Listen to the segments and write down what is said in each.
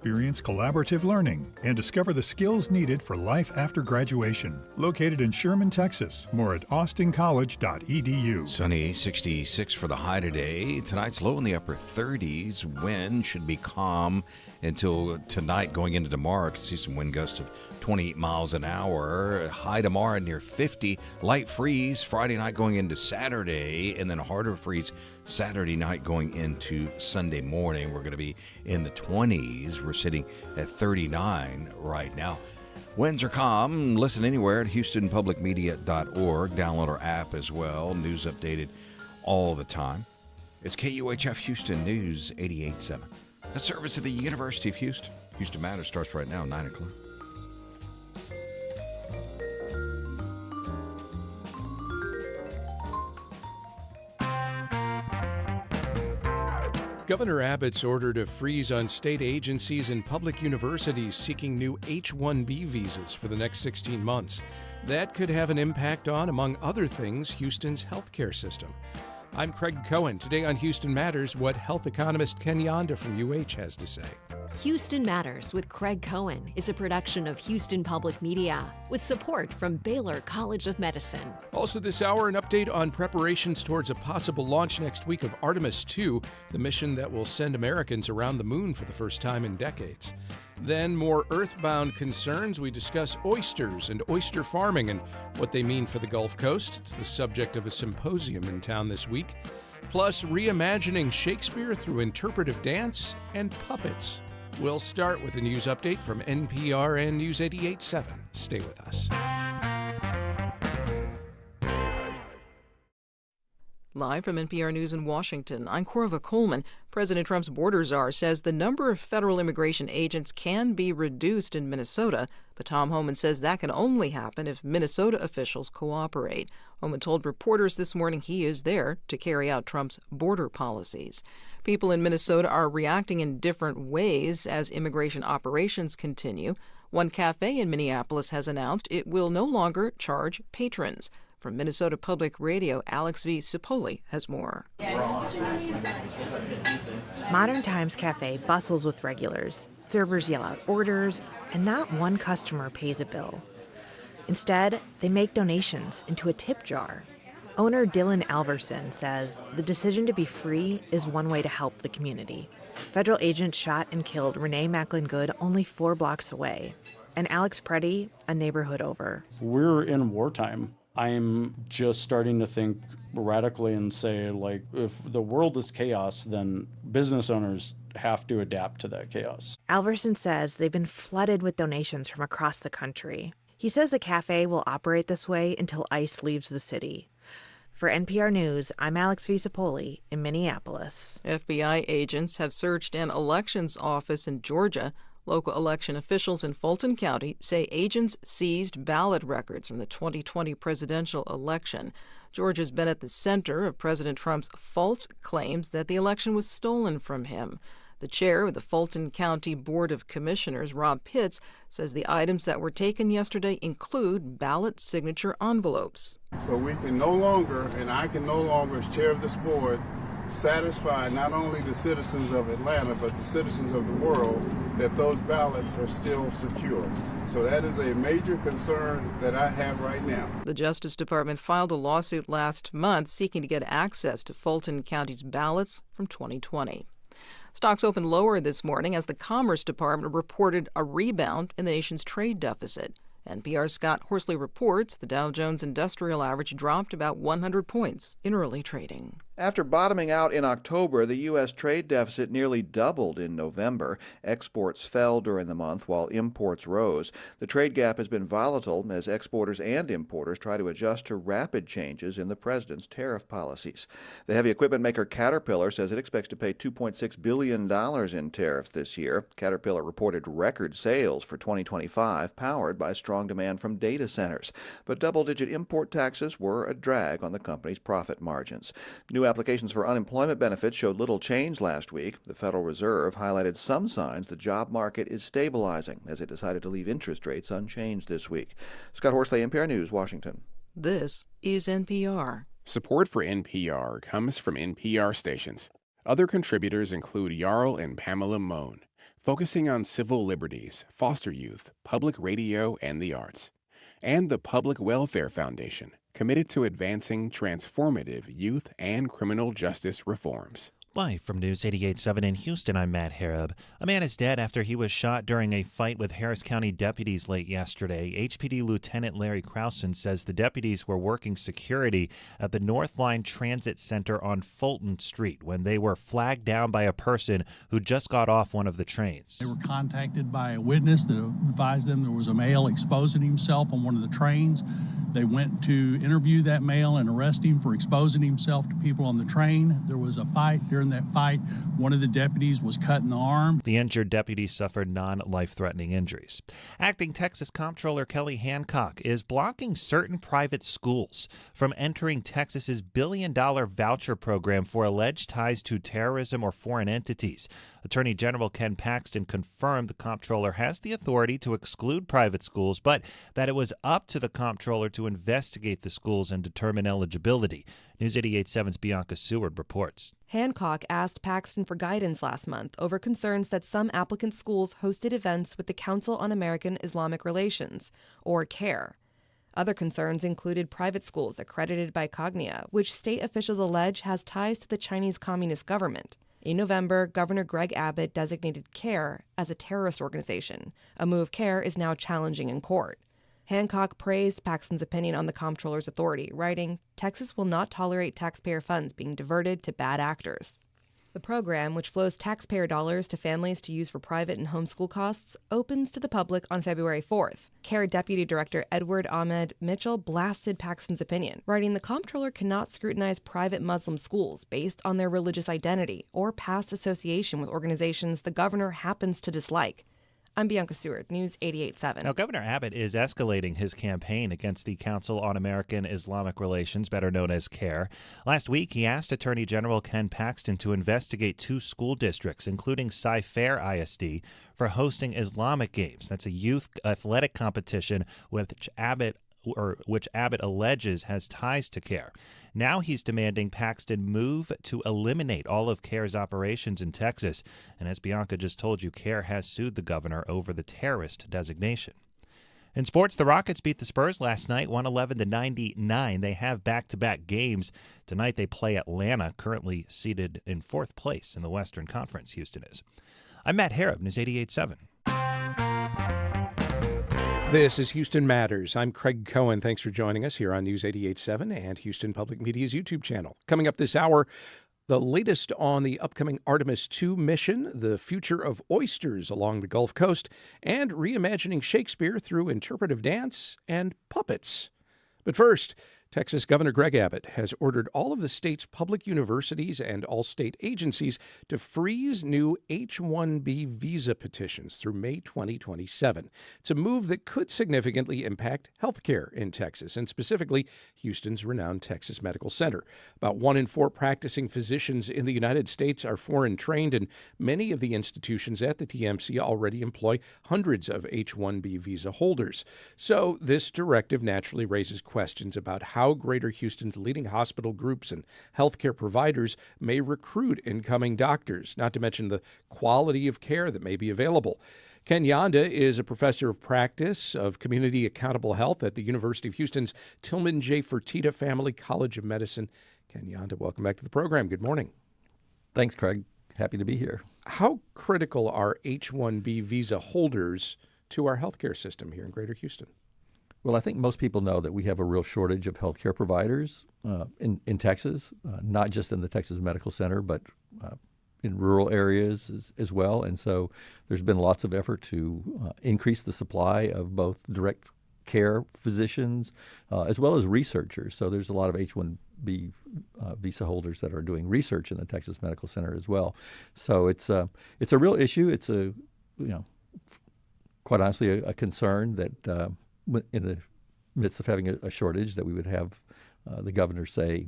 experience collaborative learning and discover the skills needed for life after graduation. Located in Sherman, Texas. More at austincollege.edu. Sunny, 66 for the high today. Tonight's low in the upper 30s. Wind should be calm until tonight going into tomorrow. I can see some wind gusts of 28 miles an hour. High tomorrow near 50. Light freeze Friday night going into Saturday, and then a harder freeze Saturday night going into Sunday morning. We're going to be in the 20s. We're sitting at 39 right now. Winds are calm. Listen anywhere at HoustonPublicMedia.org. Download our app as well. News updated all the time. It's KUHF Houston News 88.7. A service of the University of Houston. Houston Matters starts right now, 9 o'clock. Governor Abbott's ordered a freeze on state agencies and public universities seeking new H-1B visas for the next 16 months. That could have an impact on, among other things, Houston's healthcare system. I'm Craig Cohen. Today on Houston Matters, what health economist Ken Janda from UH has to say. Houston Matters with Craig Cohen is a production of Houston Public Media with support from Baylor College of Medicine. Also this hour, an update on preparations towards a possible launch next week of Artemis II, the mission that will send Americans around the moon for the first time in decades. Then more earthbound concerns. We discuss oysters and oyster farming and what they mean for the Gulf Coast. It's the subject of a symposium in town this week. Plus, reimagining Shakespeare through interpretive dance and puppets. We'll start with a news update from NPR and News 88.7. Stay with us. Live from NPR News in Washington, I'm Corva Coleman. President Trump's border czar says the number of federal immigration agents can be reduced in Minnesota, but Tom Homan says that can only happen if Minnesota officials cooperate. Homan told reporters this morning he is there to carry out Trump's border policies. People in Minnesota are reacting in different ways as immigration operations continue. One cafe in Minneapolis has announced it will no longer charge patrons. From Minnesota Public Radio, Alex V. Cipolle has more. Modern Times Cafe bustles with regulars. Servers yell out orders, and not one customer pays a bill. Instead, they make donations into a tip jar. Owner Dylan Alverson says the decision to be free is one way to help the community. Federal agents shot and killed Renee Macklin Good only 4 blocks away, and Alex Preddy a neighborhood over. We're in wartime. I'm just starting to think radically and say, like, if the world is chaos, then business owners have to adapt to that chaos. Alverson says they've been flooded with donations from across the country. He says the cafe will operate this way until ICE leaves the city. For NPR News, I'm Alex V. Cipolle in Minneapolis. FBI agents have searched an elections office in Georgia. Local election officials in Fulton County say agents seized ballot records from the 2020 presidential election. Georgia's been at the center of President Trump's false claims that the election was stolen from him. The chair of the Fulton County Board of Commissioners, Rob Pitts, says the items that were taken yesterday include ballot signature envelopes. So we can no longer, and I can no longer, as chair of this board, satisfy not only the citizens of Atlanta, but the citizens of the world that those ballots are still secure. So that is a major concern that I have right now. The Justice Department filed a lawsuit last month seeking to get access to Fulton County's ballots from 2020. Stocks opened lower this morning as the Commerce Department reported a rebound in the nation's trade deficit. NPR's Scott Horsley reports the Dow Jones Industrial Average dropped about 100 points in early trading. After bottoming out in October, the U.S. trade deficit nearly doubled in November. Exports fell during the month while imports rose. The trade gap has been volatile as exporters and importers try to adjust to rapid changes in the president's tariff policies. The heavy equipment maker Caterpillar says it expects to pay $2.6 billion in tariffs this year. Caterpillar reported record sales for 2025, powered by strong demand from data centers. But double-digit import taxes were a drag on the company's profit margins. New applications for unemployment benefits showed little change last week. The Federal Reserve highlighted some signs the job market is stabilizing as it decided to leave interest rates unchanged this week. Scott Horsley, NPR News, Washington. This is NPR. Support for NPR comes from NPR stations. Other contributors include Jarl and Pamela Moan. focusing on civil liberties, foster youth, public radio, and the arts. And the Public Welfare Foundation, committed to advancing transformative youth and criminal justice reforms. Live from News 88.7 in Houston, I'm Matt Harab. A man is dead after he was shot during a fight with Harris County deputies late yesterday. HPD Lieutenant Larry Krausen says the deputies were working security at the North Line Transit Center on Fulton Street when they were flagged down by a person who just got off one of the trains. They were contacted by a witness that advised them there was a male exposing himself on one of the trains. They went to interview that male and arrest him for exposing himself to people on the train. There was a fight. During that fight, one of the deputies was cut in the arm. The injured deputy suffered non-life-threatening injuries. Acting Texas Comptroller Kelly Hancock is blocking certain private schools from entering Texas's billion-dollar voucher program for alleged ties to terrorism or foreign entities. Attorney General Ken Paxton confirmed the comptroller has the authority to exclude private schools, but that it was up to the comptroller to investigate the schools and determine eligibility. News 88.7's Bianca Seward reports. Hancock asked Paxton for guidance last month over concerns that some applicant schools hosted events with the Council on American Islamic Relations, or CARE. Other concerns included private schools accredited by Cognia, which state officials allege has ties to the Chinese Communist government. In November, Governor Greg Abbott designated CARE as a terrorist organization, a move CARE is now challenging in court. Hancock praised Paxton's opinion on the comptroller's authority, writing, "Texas will not tolerate taxpayer funds being diverted to bad actors." The program, which flows taxpayer dollars to families to use for private and homeschool costs, opens to the public on February 4th. CARE Deputy Director Edward Ahmed Mitchell blasted Paxton's opinion, writing the comptroller cannot scrutinize private Muslim schools based on their religious identity or past association with organizations the governor happens to dislike. I'm Bianca Seward, News 88.7. Now, Governor Abbott is escalating his campaign against the Council on American Islamic Relations, better known as CARE. Last week, he asked Attorney General Ken Paxton to investigate 2 school districts, including Cy-Fair ISD, for hosting Islamic Games. That's a youth athletic competition which Abbott alleges has ties to CARE. Now he's demanding Paxton move to eliminate all of CARE's operations in Texas. And as Bianca just told you, CARE has sued the governor over the terrorist designation. In sports, the Rockets beat the Spurs last night, 111-99. They have back-to-back games. Tonight they play Atlanta, currently seated in 4th place in the Western Conference, Houston is. I'm Matt Harab, News 88.7. This is Houston Matters. I'm Craig Cohen. Thanks for joining us here on News 88.7 and Houston Public Media's YouTube channel. Coming up this hour, the latest on the upcoming Artemis II mission, the future of oysters along the Gulf Coast, and reimagining Shakespeare through interpretive dance and puppets. But first, Texas Governor Greg Abbott has ordered all of the state's public universities and all state agencies to freeze new H-1B visa petitions through May 2027. It's a move that could significantly impact health care in Texas, and specifically Houston's renowned Texas Medical Center. About 1 in 4 practicing physicians in the United States are foreign trained, and many of the institutions at the TMC already employ hundreds of H-1B visa holders. So this directive naturally raises questions about how Greater Houston's leading hospital groups and healthcare providers may recruit incoming doctors, not to mention the quality of care that may be available. Ken Janda is a professor of practice of community accountable health at the University of Houston's Tilman J. Fertitta Family College of Medicine. Ken Janda, welcome back to the program. Good morning. Thanks, Craig. Happy to be here. How critical are H-1B visa holders to our healthcare system here in Greater Houston? Well, I think most people know that we have a real shortage of healthcare providers in Texas, not just in the Texas Medical Center, but in rural areas as well. And so there's been lots of effort to increase the supply of both direct care physicians as well as researchers. So there's a lot of H-1B visa holders that are doing research in the Texas Medical Center as well. So it's a real issue. It's quite honestly a concern that in the midst of having a shortage, that we would have the governor say,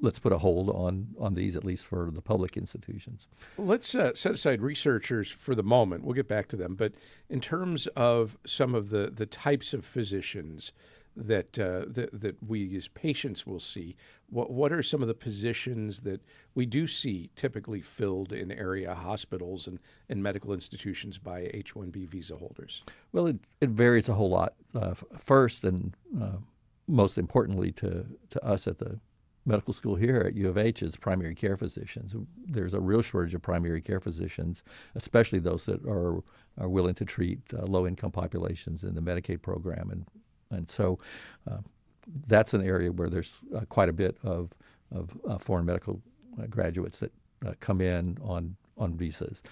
let's put a hold on these, at least for the public institutions. Let's set aside researchers for the moment. We'll get back to them. But in terms of some of the types of physicians that we as patients will see? What are some of the positions that we do see typically filled in area hospitals and medical institutions by H-1B visa holders? Well, it varies a whole lot. First, and most importantly to us at the medical school here at U of H, is primary care physicians. There's a real shortage of primary care physicians, especially those that are willing to treat low-income populations in the Medicaid program. And so that's an area where there's quite a bit of foreign medical graduates that come in on visas.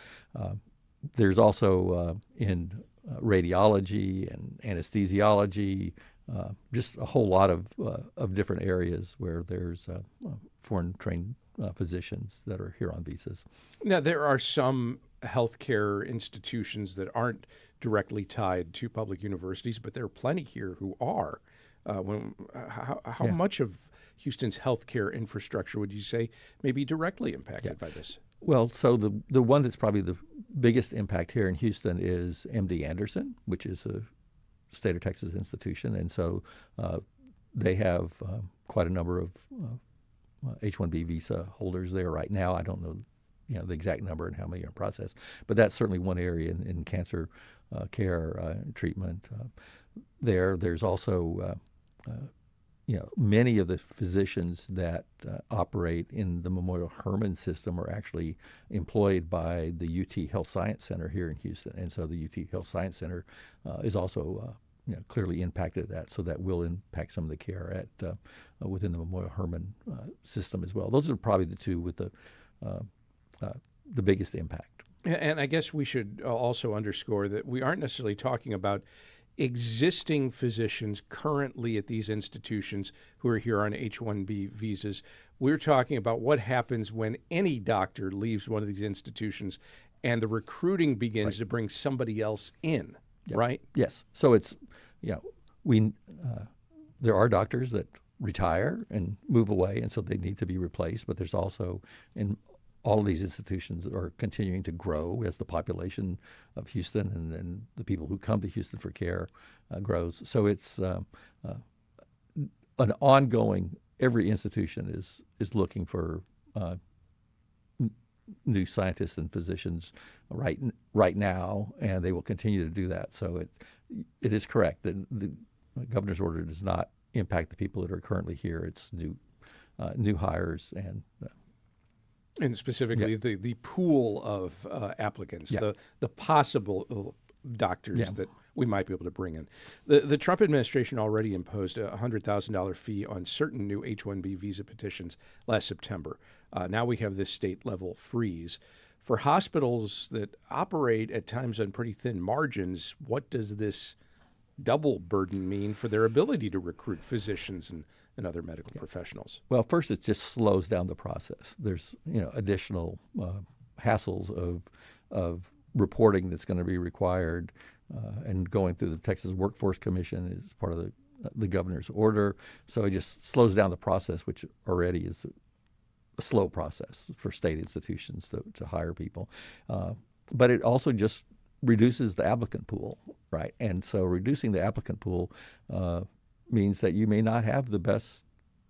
There's also in radiology and anesthesiology, just a whole lot of different areas where there's foreign trained physicians that are here on visas. Now, there are some healthcare institutions that aren't directly tied to public universities, but there are plenty here who are. How much of Houston's healthcare infrastructure would you say may be directly impacted by this? Well, so the one that's probably the biggest impact here in Houston is MD Anderson, which is a state of Texas institution, and so they have quite a number of H-1B visa holders there right now. I don't know, the exact number and how many are in process, but that's certainly one area in cancer care treatment. There's also many of the physicians that operate in the Memorial Hermann system are actually employed by the UT Health Science Center here in Houston, and so the UT Health Science Center is also clearly impacted that, so that will impact some of the care at within the Memorial Hermann system as well. Those are probably the two with the biggest impact. And I guess we should also underscore that we aren't necessarily talking about existing physicians currently at these institutions who are here on H-1B visas. We're talking about what happens when any doctor leaves one of these institutions and the recruiting begins to bring somebody else in, right? Yes. So it's, there are doctors that retire and move away, and so they need to be replaced, but there's also in all of these institutions are continuing to grow as the population of Houston and the people who come to Houston for care grows. So it's an ongoing, every institution is looking for new scientists and physicians right now, and they will continue to do that. So it is correct that the governor's order does not impact the people that are currently here. It's new hires and specifically the pool of applicants, the possible doctors that we might be able to bring in. The Trump administration already imposed a $100,000 fee on certain new H-1B visa petitions last September. Now we have this state-level freeze. For hospitals that operate at times on pretty thin margins, what does this double burden mean for their ability to recruit physicians and other medical professionals? Well, first, it just slows down the process. There's additional hassles of reporting that's going to be required, and going through the Texas Workforce Commission is part of the governor's order. So it just slows down the process, which already is a slow process for state institutions to hire people. But it also just reduces the applicant pool, right? And so reducing the applicant pool means that you may not have the best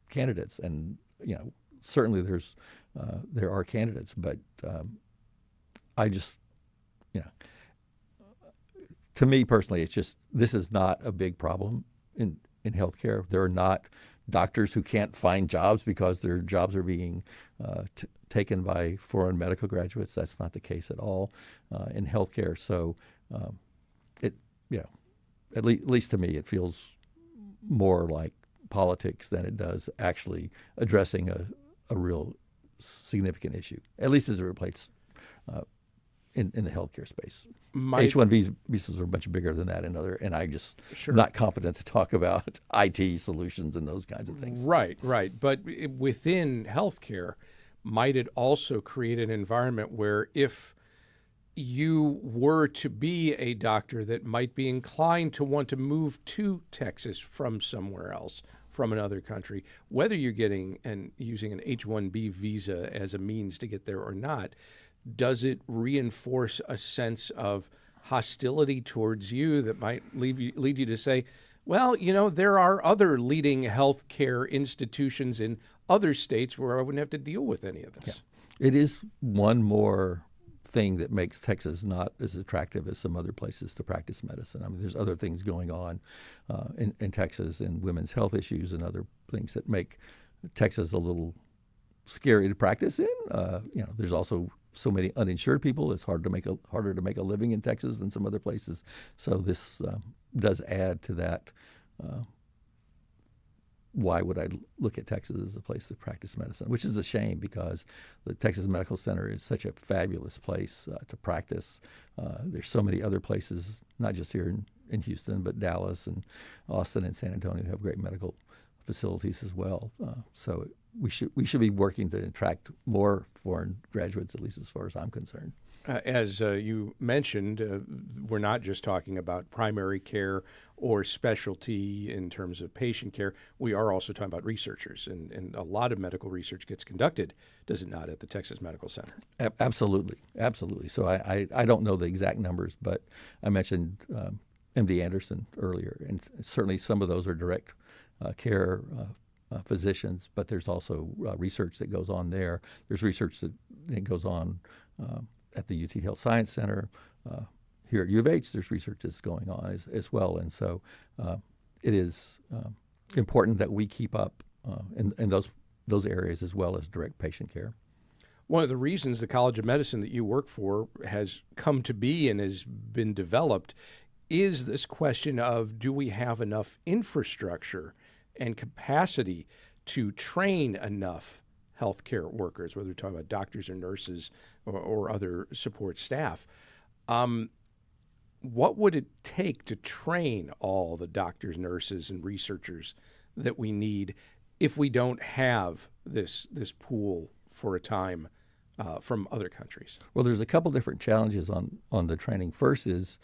candidates, and certainly there are candidates, but I just to me personally, it's just, this is not a big problem in healthcare. There are not doctors who can't find jobs because their jobs are being taken by foreign medical graduates. That's not the case at all in healthcare. So at least to me, it feels more like politics than it does actually addressing a real significant issue, at least as it relates in the healthcare space. H-1B visas are much bigger than that, and I'm just not competent to talk about IT solutions and those kinds of things. Right. But within healthcare, might it also create an environment where if you were to be a doctor that might be inclined to want to move to Texas from somewhere else, from another country, whether you're getting and using an H-1B visa as a means to get there or not, does it reinforce a sense of hostility towards you that might lead you to say, Well, there are other leading healthcare institutions in other states where I wouldn't have to deal with any of this. Yeah. It is one more thing that makes Texas not as attractive as some other places to practice medicine. I mean, there's other things going on in Texas and women's health issues and other things that make Texas a little scary to practice in. There's also so many uninsured people. It's harder to make a living in Texas than some other places. So this does add to that. Why would I look at Texas as a place to practice medicine? Which is a shame because the Texas Medical Center is such a fabulous place to practice. There's so many other places, not just here in Houston, but Dallas and Austin and San Antonio have great medical facilities as well. So we should be working to attract more foreign graduates, at least as far as I'm concerned. As you mentioned, we're not just talking about primary care or specialty in terms of patient care. We are also talking about researchers, and a lot of medical research gets conducted, does it not, at the Texas Medical Center? Absolutely. So I don't know the exact numbers, but I mentioned MD Anderson earlier, and certainly some of those are direct care physicians, but there's also research that goes on there. There's research that goes on at the UT Health Science Center. Here at U of H, there's research that's going on as well. And so it is important that we keep up in those areas as well as direct patient care. One of the reasons the College of Medicine that you work for has come to be and has been developed is this question of, do we have enough infrastructure and capacity to train enough healthcare workers, whether we're talking about doctors or nurses or other support staff? What would it take to train all the doctors, nurses, and researchers that we need if we don't have this pool for a time from other countries? Well, there's a couple different challenges on the training. First is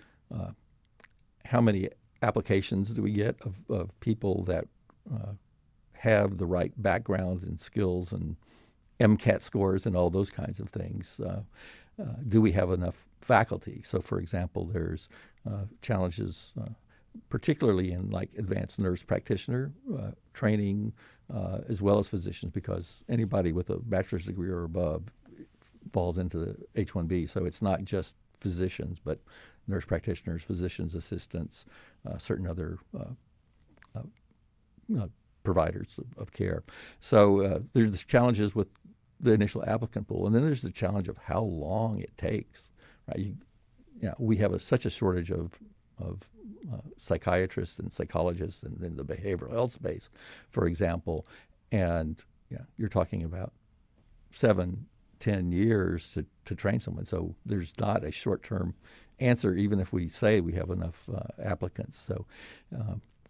how many applications do we get of people that have the right background and skills and MCAT scores and all those kinds of things. Do we have enough faculty? So, for example, there's challenges, particularly in like advanced nurse practitioner training, as well as physicians, because anybody with a bachelor's degree or above falls into the H-1B. So it's not just physicians, but nurse practitioners, physicians' assistants, certain other providers of care. So there's challenges with the initial applicant pool, and then there's the challenge of how long it takes. Right? We have such a shortage of psychiatrists and psychologists in the behavioral health space, for example, and you're talking about 7-10 years to train someone. So there's not a short-term answer, even if we say we have enough applicants. So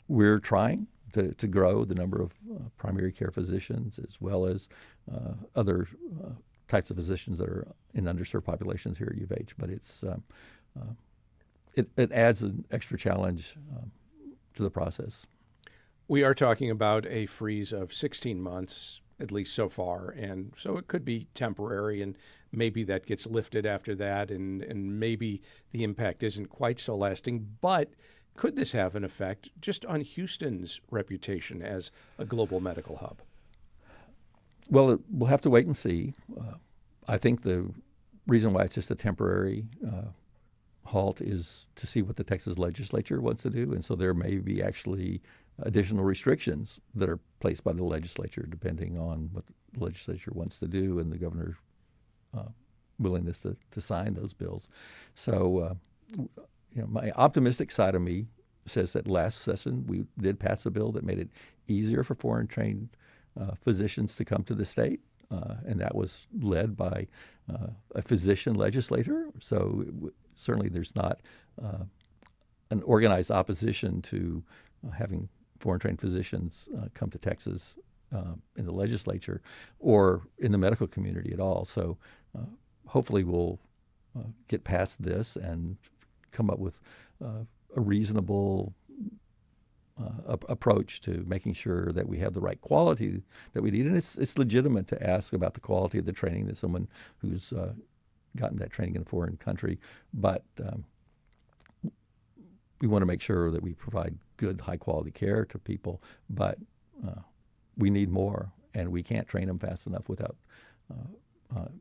we're trying to grow the number of primary care physicians as well as other types of physicians that are in underserved populations here at U of H. But it adds an extra challenge to the process. We are talking about a freeze of 16 months, at least so far, and so it could be temporary, and maybe that gets lifted after that, and maybe the impact isn't quite so lasting. But could this have an effect just on Houston's reputation as a global medical hub? Well, we'll have to wait and see. I think the reason why it's just a temporary halt is to see what the Texas legislature wants to do. And so there may be actually additional restrictions that are placed by the legislature depending on what the legislature wants to do and the governor's willingness to sign those bills. So, my optimistic side of me says that last session we did pass a bill that made it easier for foreign trained physicians to come to the state, and that was led by a physician legislator. So certainly there's not an organized opposition to having foreign trained physicians come to Texas in the legislature or in the medical community at all. So hopefully we'll get past this and come up with a reasonable approach to making sure that we have the right quality that we need. And it's legitimate to ask about the quality of the training that someone who's gotten that training in a foreign country. But we want to make sure that we provide good, high-quality care to people, but we need more, and we can't train them fast enough without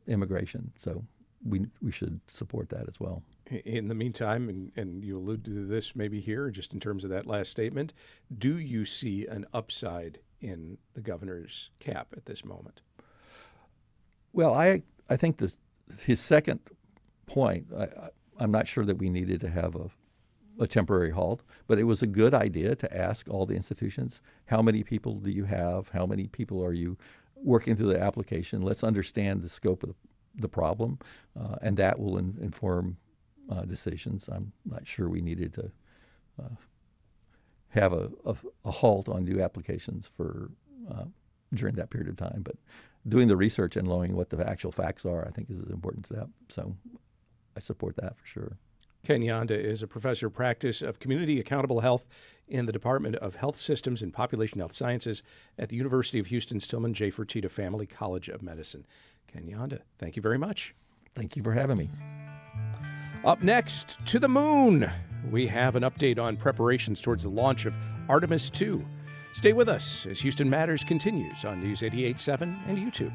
immigration. So we should support that as well. In the meantime, and you alluded to this maybe here, just in terms of that last statement, do you see an upside in the governor's cap at this moment? Well, I think his second point, I'm not sure that we needed to have a temporary halt, but it was a good idea to ask all the institutions, how many people do you have? How many people are you working through the application? Let's understand the scope of the problem, and that will inform decisions. I'm not sure we needed to have a halt on new applications for during that period of time. But doing the research and knowing what the actual facts are, I think, is an important step. So I support that for sure. Ken Janda is a professor of practice of community accountable health in the Department of Health Systems and Population Health Sciences at the University of Houston's Tilman J. Fertitta Family College of Medicine. Ken Janda, thank you very much. Thank you for having me. Up next, to the moon. We have an update on preparations towards the launch of Artemis II. Stay with us as Houston Matters continues on News 88.7 and YouTube.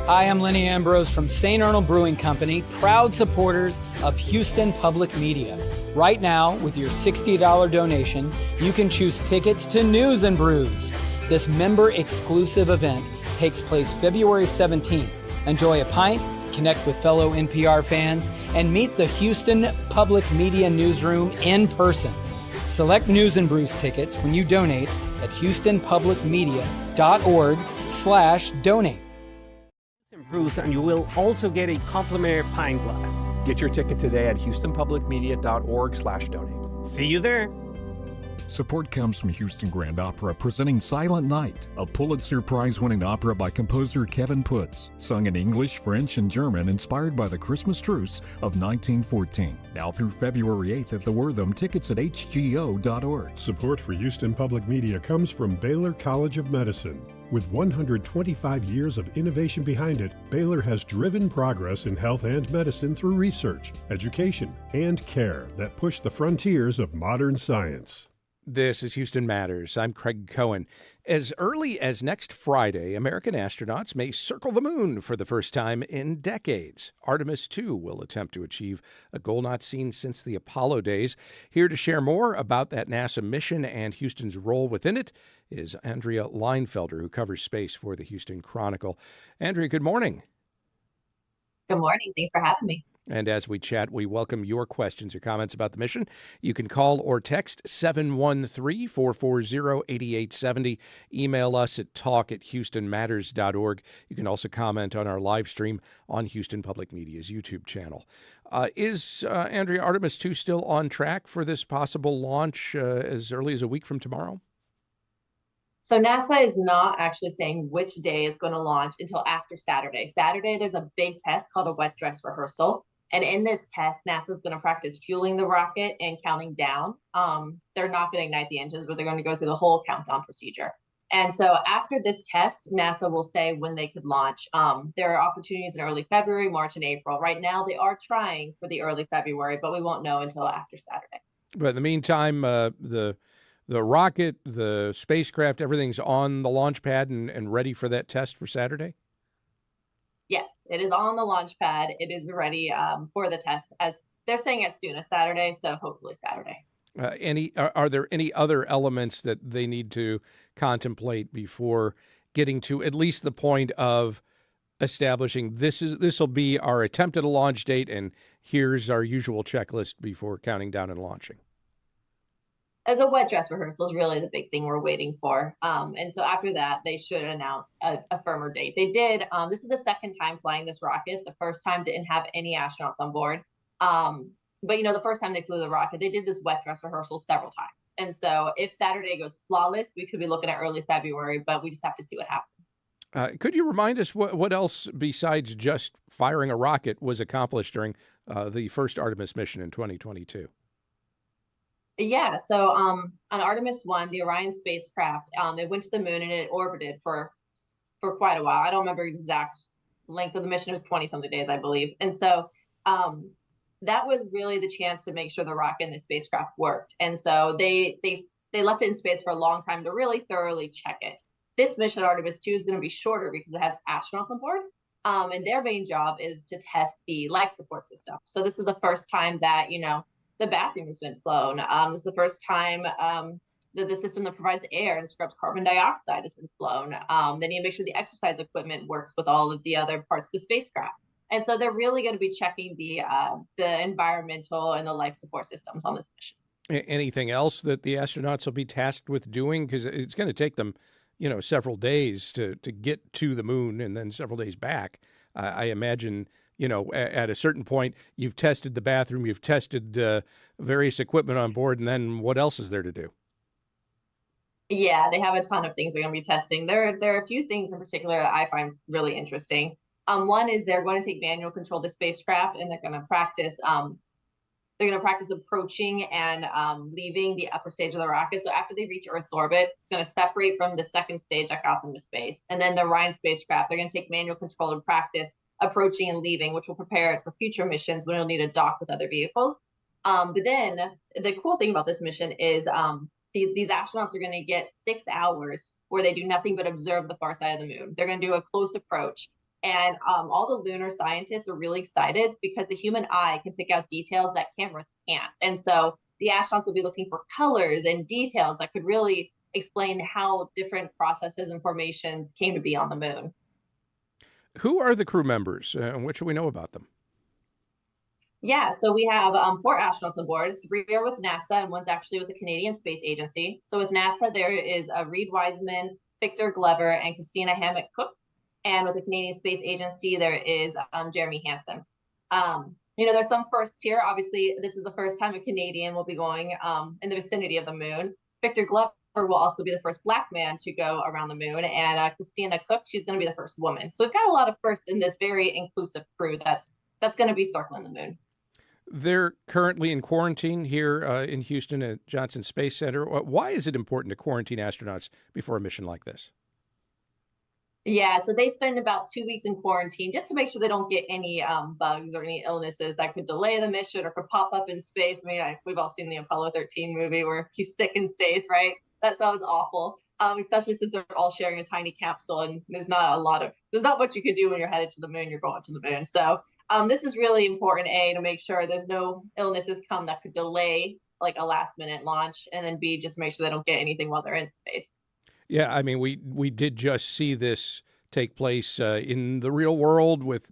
Hi, I'm Lenny Ambrose from St. Arnold Brewing Company, proud supporters of Houston Public Media. Right now, with your $60 donation, you can choose tickets to News and Brews. This member-exclusive event takes place February 17th. Enjoy a pint, connect with fellow NPR fans, and meet the Houston Public Media Newsroom in person. Select News and Brews tickets when you donate at houstonpublicmedia.org/donate. Brews, and you will also get a complimentary pint glass. Get your ticket today at houstonpublicmedia.org/donate. See you there. Support comes from Houston Grand Opera presenting Silent Night, a Pulitzer Prize-winning opera by composer Kevin Putz, sung in English, French, and German, inspired by the Christmas truce of 1914. Now through February 8th at the Wortham, tickets at hgo.org. Support for Houston Public Media comes from Baylor College of Medicine. With 125 years of innovation behind it, Baylor has driven progress in health and medicine through research, education, and care that push the frontiers of modern science. This is Houston Matters. I'm Craig Cohen. As early as next Friday, American astronauts may circle the moon for the first time in decades. Artemis II will attempt to achieve a goal not seen since the Apollo days. Here to share more about that NASA mission and Houston's role within it is Andrea Leinfelder, who covers space for the Houston Chronicle. Andrea, good morning. Good morning. Thanks for having me. And as we chat, we welcome your questions or comments about the mission. You can call or text 713-440-8870. Email us at talk@houstonmatters.org. You can also comment on our live stream on Houston Public Media's YouTube channel. Is Andrea, Artemis II still on track for this possible launch as early as a week from tomorrow? So NASA is not actually saying which day is going to launch until after Saturday. Saturday, there's a big test called a wet dress rehearsal. And in this test, NASA is going to practice fueling the rocket and counting down. They're not going to ignite the engines, but they're going to go through the whole countdown procedure. And so after this test, NASA will say when they could launch. There are opportunities in early February, March, and April. Right now, they are trying for the early February, but we won't know until after Saturday. But in the meantime, the rocket, the spacecraft, everything's on the launch pad and ready for that test for Saturday? Yes, it is on the launch pad. It is ready for the test, as they're saying as soon as Saturday, so hopefully Saturday. Are there any other elements that they need to contemplate before getting to at least the point of establishing this will be our attempt at a launch date, and here's our usual checklist before counting down and launching? The wet dress rehearsal is really the big thing we're waiting for. And so after that, they should announce a firmer date. They did. This is the second time flying this rocket. The first time didn't have any astronauts on board. But, the first time they flew the rocket, they did this wet dress rehearsal several times. And so if Saturday goes flawless, we could be looking at early February, but we just have to see what happens. Could you remind us what else besides just firing a rocket was accomplished during the first Artemis mission in 2022? Yeah, so on Artemis I, the Orion spacecraft, it went to the moon and it orbited for quite a while. I don't remember the exact length of the mission. It was 20-something days, I believe. And so that was really the chance to make sure the rocket and the spacecraft worked. And so they left it in space for a long time to really thoroughly check it. This mission, Artemis II, is going to be shorter because it has astronauts on board. And their main job is to test the life support system. So this is the first time that, the bathroom has been flown. This is the first time that the system that provides air and scrubs carbon dioxide has been flown. They need to make sure the exercise equipment works with all of the other parts of the spacecraft. And so they're really going to be checking the environmental and the life support systems on this mission. Anything else that the astronauts will be tasked with doing? Because it's going to take them, several days to get to the moon and then several days back. I imagine, at a certain point, you've tested the bathroom, you've tested various equipment on board, and then what else is there to do? Yeah, they have a ton of things they're going to be testing. There are a few things in particular that I find really interesting. One is they're going to take manual control of the spacecraft, and they're going to practice. They're going to practice approaching and leaving the upper stage of the rocket. So after they reach Earth's orbit, it's going to separate from the second stage that got them to space. And then the Orion spacecraft, they're going to take manual control and practice approaching and leaving, which will prepare it for future missions when it'll need to dock with other vehicles. But then the cool thing about this mission is these astronauts are going to get 6 hours where they do nothing but observe the far side of the moon. They're going to do a close approach. And all the lunar scientists are really excited because the human eye can pick out details that cameras can't. And so the astronauts will be looking for colors and details that could really explain how different processes and formations came to be on the moon. Who are the crew members and what should we know about them? Yeah, so we have 4 astronauts on board. 3 are with NASA and one's actually with the Canadian Space Agency. So with NASA, there is Reed Wiseman, Victor Glover, and Christina Hammock-Cook. And with the Canadian Space Agency, there is Jeremy Hansen. There's some firsts here. Obviously, this is the first time a Canadian will be going in the vicinity of the moon. Victor Glover will also be the first Black man to go around the moon. And Christina Cook, she's going to be the first woman. So we've got a lot of firsts in this very inclusive crew that's going to be circling the moon. They're currently in quarantine here in Houston at Johnson Space Center. Why is it important to quarantine astronauts before a mission like this? Yeah, so they spend about 2 weeks in quarantine just to make sure they don't get any bugs or any illnesses that could delay the mission or could pop up in space. I mean, we've all seen the Apollo 13 movie where he's sick in space, right? That sounds awful, especially since they're all sharing a tiny capsule and there's not much you can do when you're headed to the moon, you're going to the moon. So this is really important, A, to make sure there's no illnesses come that could delay like a last minute launch, and then B, just make sure they don't get anything while they're in space. Yeah, I mean, we did just see this take place in the real world with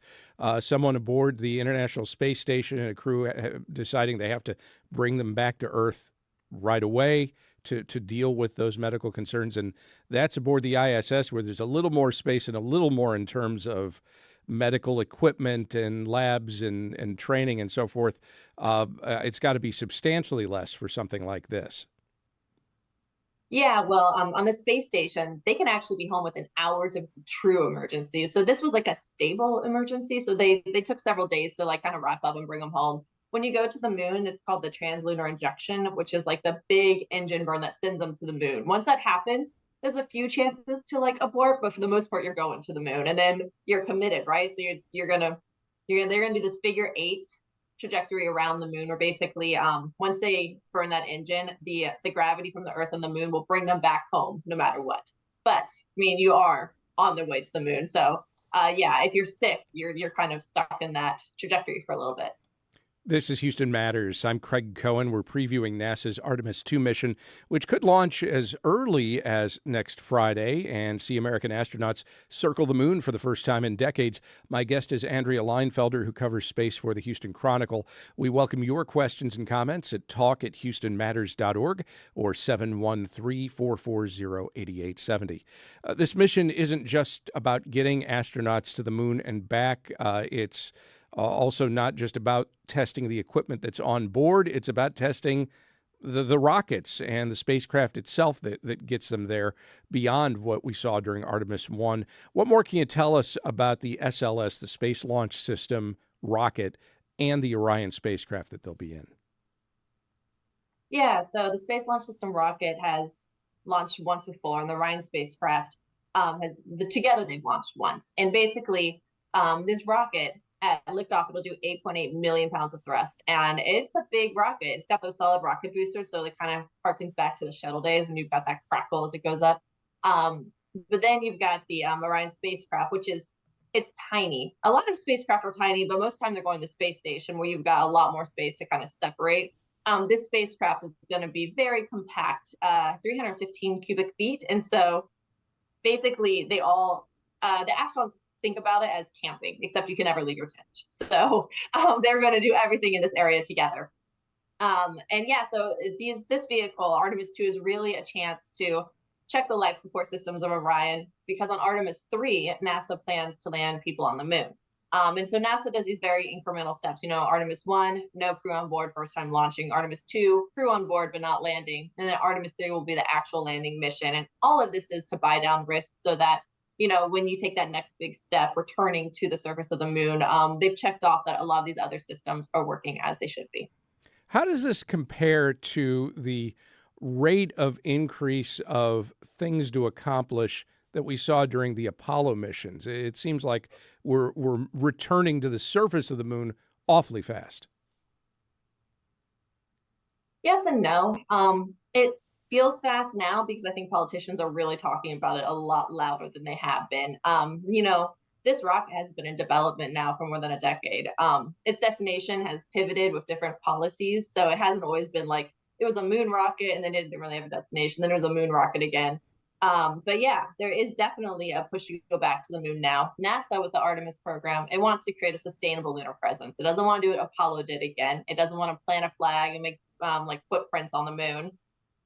someone aboard the International Space Station and a crew deciding they have to bring them back to Earth right away to deal with those medical concerns. And that's aboard the ISS where there's a little more space and a little more in terms of medical equipment and labs and training and so forth. It's got to be substantially less for something like this. Yeah, well, on the space station, they can actually be home within hours if it's a true emergency. So this was like a stable emergency. So they took several days to like kind of wrap up and bring them home. When you go to the moon, it's called the translunar injection, which is like the big engine burn that sends them to the moon. Once that happens, there's a few chances to like abort, but for the most part, you're going to the moon, and then you're committed, right? So they're gonna do this figure 8 trajectory around the moon, where basically once they burn that engine, the gravity from the Earth and the moon will bring them back home no matter what. But I mean, you are on the way to the moon, so yeah, if you're sick, you're kind of stuck in that trajectory for a little bit. This is Houston Matters. I'm Craig Cohen. We're previewing NASA's Artemis II mission, which could launch as early as next Friday and see American astronauts circle the moon for the first time in decades. My guest is Andrea Leinfelder, who covers space for the Houston Chronicle. We welcome your questions and comments at talk@houstonmatters.org or 713-440-8870. This mission isn't just about getting astronauts to the moon and back. It's also not just about testing the equipment that's on board. It's about testing the rockets and the spacecraft itself that gets them there beyond what we saw during Artemis I. What more can you tell us about the SLS, the Space Launch System rocket, and the Orion spacecraft that they'll be in? Yeah, so the Space Launch System rocket has launched once before, and the Orion spacecraft, together they've launched once. And basically, this rocket, at liftoff, it'll do 8.8 million pounds of thrust. And it's a big rocket. It's got those solid rocket boosters, so it kind of harkens back to the shuttle days when you've got that crackle as it goes up. But then you've got the Orion spacecraft, which is, it's tiny. A lot of spacecraft are tiny, but most of the time they're going to the space station where you've got a lot more space to kind of separate. This spacecraft is going to be very compact, 315 cubic feet. And so basically they all, the astronauts think about it as camping, except you can never leave your tent. So they're going to do everything in this area together. And yeah, so this vehicle, Artemis II, is really a chance to check the life support systems of Orion, because on Artemis III, NASA plans to land people on the moon. And so NASA does these very incremental steps. You know, Artemis 1, no crew on board, first time launching. Artemis 2, crew on board, but not landing. And then Artemis 3 will be the actual landing mission. And all of this is to buy down risks so that, you know, when you take that next big step, returning to the surface of the moon, they've checked off that a lot of these other systems are working as they should be. How does this compare to the rate of increase of things to accomplish that we saw during the Apollo missions? It seems like we're returning to the surface of the moon awfully fast. Yes and no. It feels fast now because I think politicians are really talking about it a lot louder than they have been. You know, this rocket has been in development now for more than a decade. Its destination has pivoted with different policies. So it hasn't always been like, it was a moon rocket and then it didn't really have a destination. Then it was a moon rocket again. But yeah, there is definitely a push to go back to the moon now. NASA, with the Artemis program, it wants to create a sustainable lunar presence. It doesn't want to do what Apollo did again. It doesn't want to plant a flag and make like footprints on the moon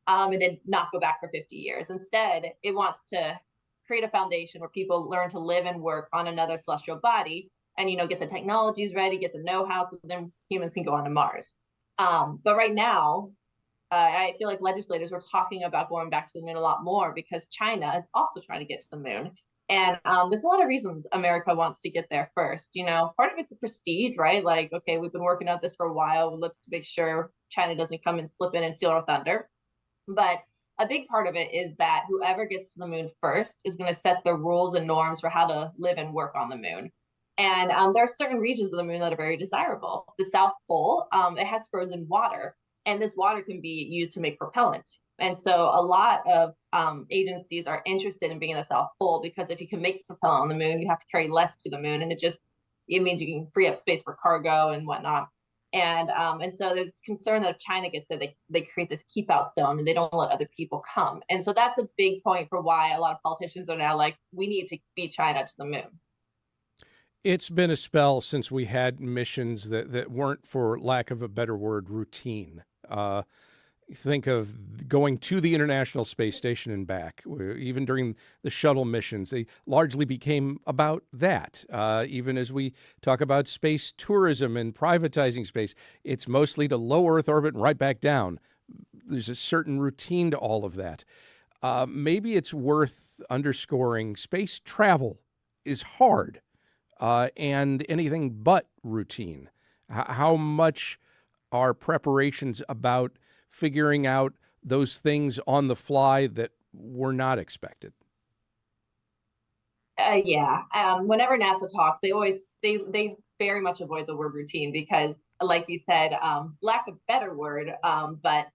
and then not go back for 50 years. Instead, it wants to create a foundation where people learn to live and work on another celestial body and, you know, get the technologies ready, get the know-how, so then humans can go on to Mars. But right now, I feel like legislators are talking about going back to the moon a lot more because China is also trying to get to the moon. And there's a lot of reasons America wants to get there first. You know, part of it's the prestige, right? Like, okay, we've been working on this for a while. Let's make sure China doesn't come and slip in and steal our thunder. But a big part of it is that whoever gets to the moon first is going to set the rules and norms for how to live and work on the moon. And there are certain regions of the moon that are very desirable. The South Pole, it has frozen water. And this water can be used to make propellant. And so a lot of agencies are interested in being in the South Pole because if you can make propellant on the moon, you have to carry less to the moon. And it means you can free up space for cargo and whatnot. And so there's concern that if China gets there, they create this keep out zone and they don't let other people come. And so that's a big point for why a lot of politicians are now like, we need to beat China to the moon. It's been a spell since we had missions that weren't, for lack of a better word, routine. Think of going to the International Space Station and back. Even during the shuttle missions, they largely became about that. Even as we talk about space tourism and privatizing space, it's mostly to low Earth orbit and right back down. There's a certain routine to all of that. Maybe it's worth underscoring space travel is hard and anything but routine. How much are preparations about figuring out those things on the fly that were not expected? Yeah. Whenever NASA talks, they very much avoid the word routine because, like you said, lack of better word, but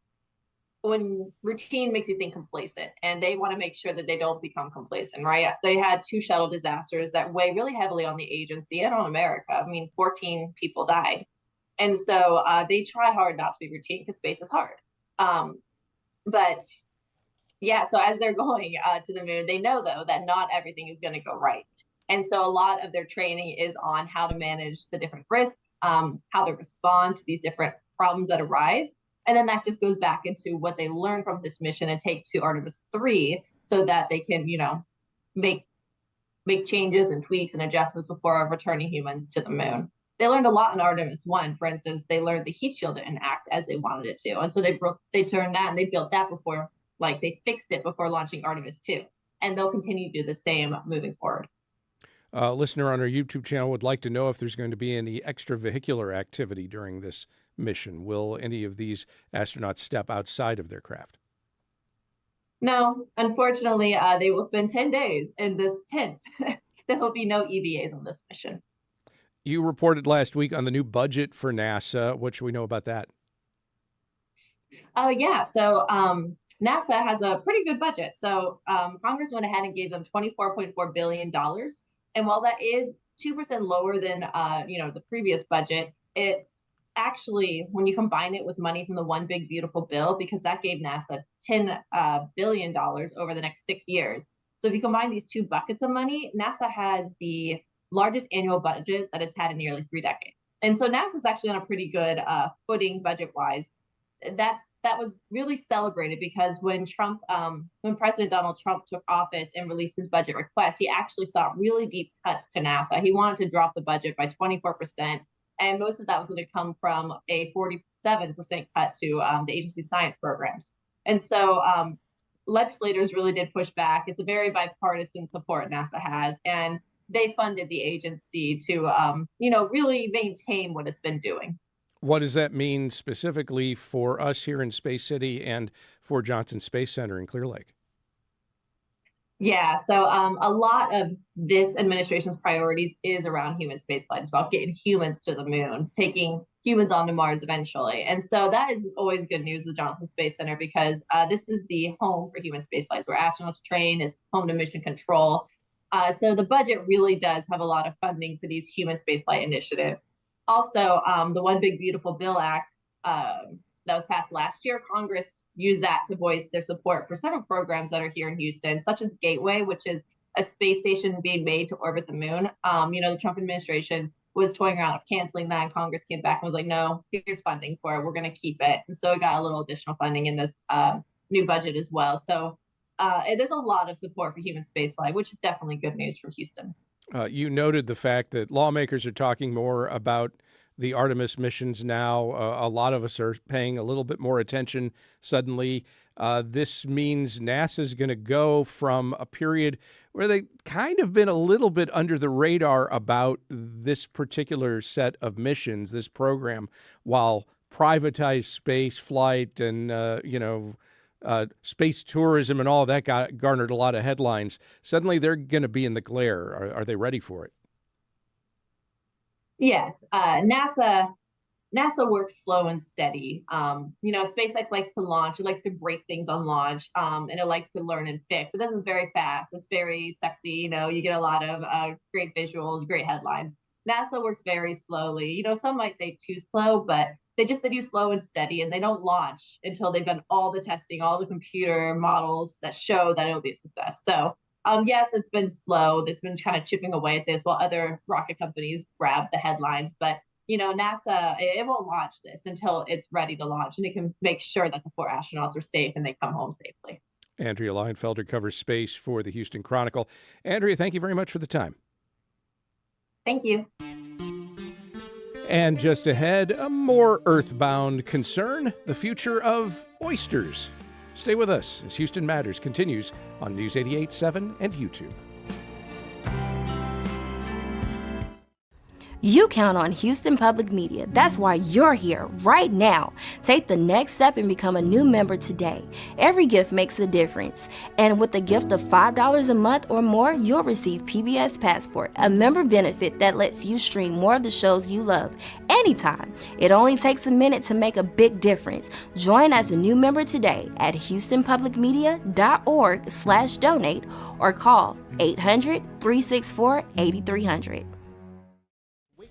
when routine makes you think complacent, and they want to make sure that they don't become complacent, right? They had 2 shuttle disasters that weigh really heavily on the agency and on America. I mean, 14 people died. And so they try hard not to be routine because space is hard. But yeah, so as they're going to the moon, they know, though, that not everything is going to go right. And so a lot of their training is on how to manage the different risks, how to respond to these different problems that arise. And then that just goes back into what they learn from this mission and take to Artemis III so that they can, you know, make changes and tweaks and adjustments before returning humans to the moon. They learned a lot in Artemis I. For instance, they learned the heat shield didn't act as they wanted it to. And so they turned that and they built that before, like they fixed it before launching Artemis II. And they'll continue to do the same moving forward. Listener on our YouTube channel would like to know if there's going to be any extravehicular activity during this mission. Will any of these astronauts step outside of their craft? No, unfortunately, they will spend 10 days in this tent. There will be no EVAs on this mission. You reported last week on the new budget for NASA. What should we know about that? Yeah. So NASA has a pretty good budget. So Congress went ahead and gave them $24.4 billion. And while that is 2% lower than the previous budget, it's actually, when you combine it with money from the One Big Beautiful Bill, because that gave NASA $10 billion over the next 6 years. So if you combine these two buckets of money, NASA has the largest annual budget that it's had in nearly 3 decades. And so NASA's actually on a pretty good footing budget-wise. That was really celebrated because when President Donald Trump took office and released his budget request, he actually saw really deep cuts to NASA. He wanted to drop the budget by 24%, and most of that was going to come from a 47% cut to the agency's science programs. And so legislators really did push back. It's a very bipartisan support NASA has, and they funded the agency to really maintain what it's been doing. What does that mean specifically for us here in Space City and for Johnson Space Center in Clear Lake? Yeah, so a lot of this administration's priorities is around human spaceflight. It's about getting humans to the moon, taking humans onto Mars eventually. And so that is always good news, the Johnson Space Center, because this is the home for human spaceflights where astronauts train, is home to mission control. So the budget really does have a lot of funding for these human spaceflight initiatives. Also, the One Big Beautiful Bill Act that was passed last year, Congress used that to voice their support for several programs that are here in Houston, such as Gateway, which is a space station being made to orbit the moon. The Trump administration was toying around of canceling that, and Congress came back and was like, no, here's funding for it. We're going to keep it. And so it got a little additional funding in this new budget as well. So there's a lot of support for human spaceflight, which is definitely good news for Houston. You noted the fact that lawmakers are talking more about the Artemis missions now. A lot of us are paying a little bit more attention suddenly. This means NASA's going to go from a period where they kind of been a little bit under the radar about this particular set of missions, this program, while privatized space flight and, space tourism and all that garnered a lot of headlines. Suddenly they're going to be in the glare. Are they ready for it? Yes. NASA works slow and steady. SpaceX likes to launch. It likes to break things on launch, and it likes to learn and fix. It does this very fast. It's very sexy. You get a lot of great visuals, great headlines. NASA works very slowly. Some might say too slow, but they do slow and steady, and they don't launch until they've done all the testing, all the computer models that show that it'll be a success. So, yes, it's been slow. It's been kind of chipping away at this while other rocket companies grab the headlines. But, NASA, it won't launch this until it's ready to launch, and it can make sure that the 4 astronauts are safe and they come home safely. Andrea Leinfelder covers space for the Houston Chronicle. Andrea, thank you very much for the time. Thank you. And just ahead, a more earthbound concern, the future of oysters. Stay with us as Houston Matters continues on News 88.7 and YouTube. You count on Houston Public Media. That's why you're here right now. Take the next step and become a new member today. Every gift makes a difference. And with a gift of $5 a month or more, you'll receive PBS Passport, a member benefit that lets you stream more of the shows you love anytime. It only takes a minute to make a big difference. Join as a new member today at houstonpublicmedia.org/donate or call 800-364-8300.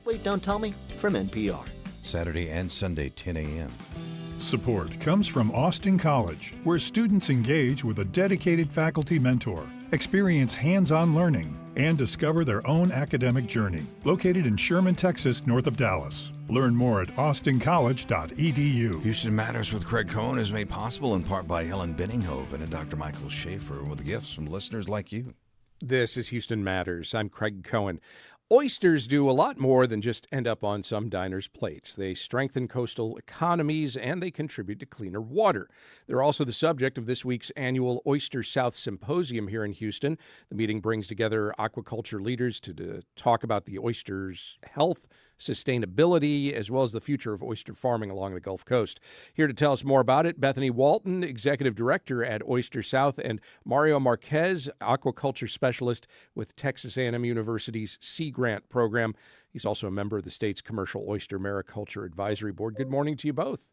Wait, don't tell me, from NPR. Saturday and Sunday, 10 a.m. Support comes from Austin College, where students engage with a dedicated faculty mentor, experience hands-on learning, and discover their own academic journey. Located in Sherman, Texas, north of Dallas. Learn more at austincollege.edu. Houston Matters with Craig Cohen is made possible in part by Ellen Benninghoven and Dr. Michael Schaefer, with gifts from listeners like you. This is Houston Matters. I'm Craig Cohen. Oysters do a lot more than just end up on some diners' plates. They strengthen coastal economies and they contribute to cleaner water. They're also the subject of this week's annual Oyster South Symposium here in Houston. The meeting brings together aquaculture leaders to talk about the oyster's health, sustainability, as well as the future of oyster farming along the Gulf Coast. Here to tell us more about it, Bethany Walton, Executive Director at Oyster South, and Mario Marquez, Aquaculture Specialist with Texas A&M University's Sea Grant program. He's also a member of the state's Commercial Oyster Mariculture Advisory Board. Good morning to you both.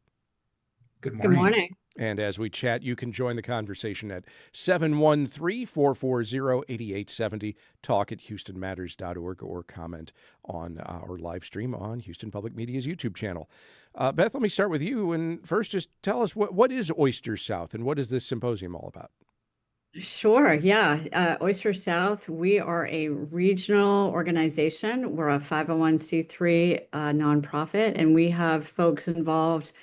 Good morning. Good morning. And as we chat, you can join the conversation at 713-440-8870, talk@houstonmatters.org, or comment on our live stream on Houston Public Media's YouTube channel. Beth, let me start with you. And first, just tell us, what is Oyster South and what is this symposium all about? Sure. Yeah. Oyster South, we are a regional organization. We're a 501c3 nonprofit, and we have folks involved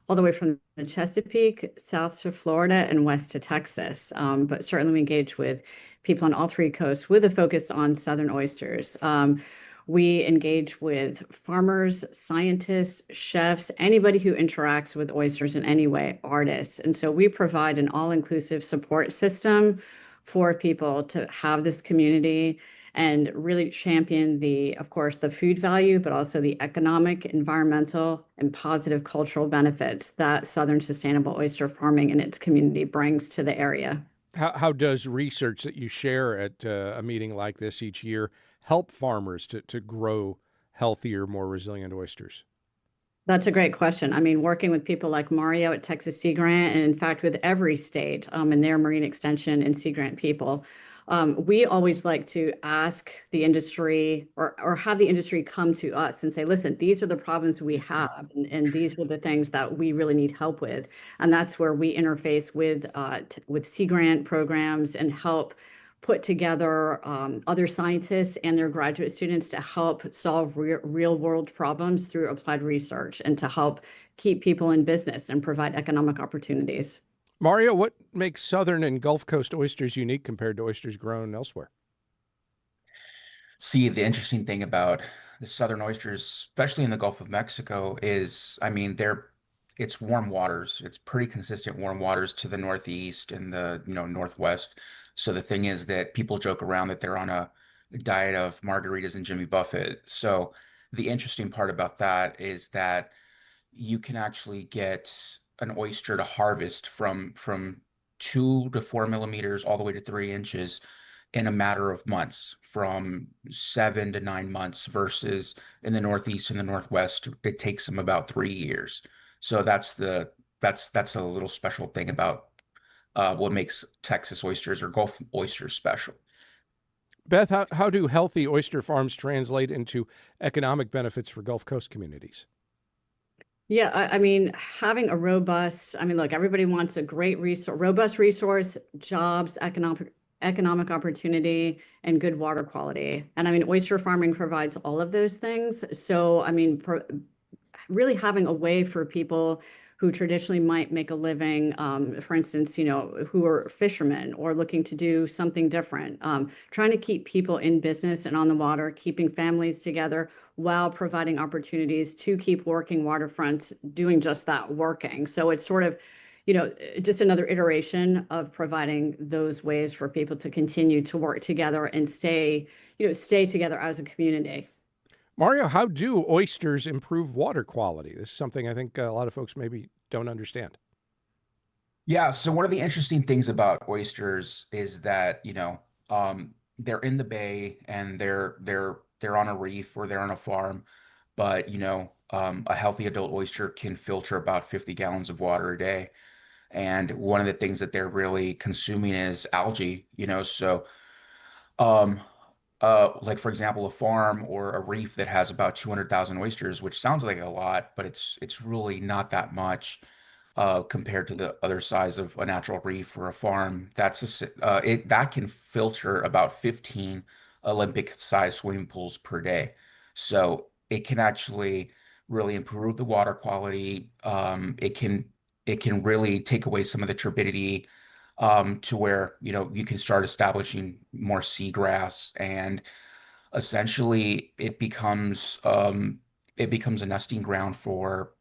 all the way from the Chesapeake, south to Florida, and west to Texas. But certainly we engage with people on all three coasts with a focus on southern oysters. We engage with farmers, scientists, chefs, anybody who interacts with oysters in any way, artists. And so we provide an all-inclusive support system for people to have this community and really champion of course, the food value, but also the economic, environmental, and positive cultural benefits that Southern sustainable oyster farming and its community brings to the area. How does research that you share at a meeting like this each year help farmers to grow healthier, more resilient oysters? That's a great question. I mean, working with people like Mario at Texas Sea Grant, and in fact, with every state and their marine extension and Sea Grant people, we always like to ask the industry or have the industry come to us and say, listen, these are the problems we have, and these are the things that we really need help with. And that's where we interface with Sea Grant programs and help put together other scientists and their graduate students to help solve real world problems through applied research and to help keep people in business and provide economic opportunities. Mario, what makes Southern and Gulf Coast oysters unique compared to oysters grown elsewhere? See, the interesting thing about the Southern oysters, especially in the Gulf of Mexico, is, I mean, it's warm waters. It's pretty consistent warm waters to the northeast and the northwest. So the thing is that people joke around that they're on a diet of margaritas and Jimmy Buffett. So the interesting part about that is that you can actually get an oyster to harvest from 2 to 4 millimeters all the way to 3 inches in a matter of months, from 7 to 9 months, versus in the Northeast and the Northwest, it takes them about 3 years. So that's a little special thing about what makes Texas oysters or Gulf oysters special. Beth, how do healthy oyster farms translate into economic benefits for Gulf Coast communities? Yeah, I mean, having a robust, look, everybody wants a great robust resource, jobs, economic opportunity, and good water quality. And oyster farming provides all of those things. So, really having a way for people who traditionally might make a living, for instance, who are fishermen or looking to do something different, trying to keep people in business and on the water, keeping families together while providing opportunities to keep working waterfronts, doing just that, working. So it's sort of, just another iteration of providing those ways for people to continue to work together and stay together as a community. Mario, how do oysters improve water quality? This is something I think a lot of folks maybe don't understand. Yeah, so one of the interesting things about oysters is that, they're in the bay and they're on a reef or they're on a farm, but, a healthy adult oyster can filter about 50 gallons of water a day. And one of the things that they're really consuming is algae, so like, for example, a farm or a reef that has about 200,000 oysters, which sounds like a lot, but it's really not that much compared to the other size of a natural reef or a farm. That can filter about 15 Olympic-sized swimming pools per day. So it can actually really improve the water quality. It can really take away some of the turbidity, to where you can start establishing more seagrass, and essentially it becomes a nesting ground for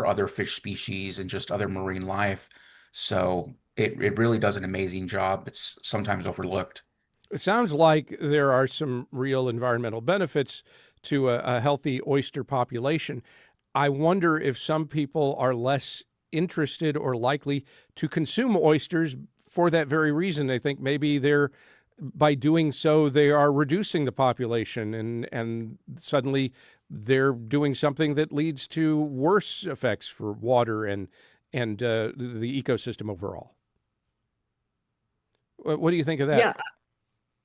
other fish species and just other marine life. So it really does an amazing job. It's sometimes overlooked. It sounds like there are some real environmental benefits to a healthy oyster population. I wonder if some people are less interested or likely to consume oysters for that very reason. They think maybe by doing so, they are reducing the population, and suddenly they're doing something that leads to worse effects for water and the ecosystem overall. What do you think of that? Yeah.